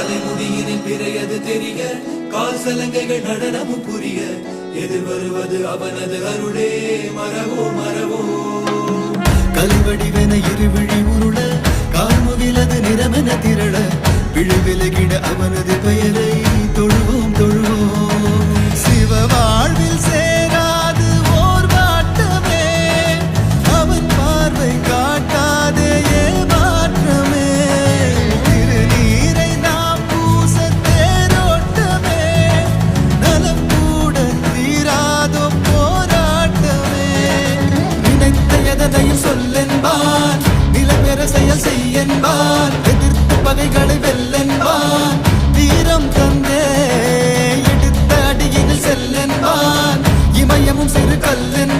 தலைமுடியினில் பிறையது தெரிய கால் சலங்கைகள் நடனமும் புரிய எதிர் வருவது அவனது அருளே மரவோ மரவோ கல்வடிவென இருவிழி உருள கார்முகிலது நிறமென திரள விழி விலகிட அவனது பெயரை தொழுவோம் தொழுவோம் சிவ வாழ்வில் சேராது ஓர் வாட்டமே அவன் பார்வை காட்டாதே மாற்றமே திருநீரை நாம் பூச தேரோட்டமே நலம் கூட தீராதோ போராட்டமே நினைத்த எதனையும் சொல்லென்பான் நிலப்பெற செயல் செய்யென்பான் எதிர்த்து பகைகளை வெல்லென்பான் வீரம் தந்தே எடுத்த அடியினில் செல்லென்பான் இமயமும் சிறு கல்லென்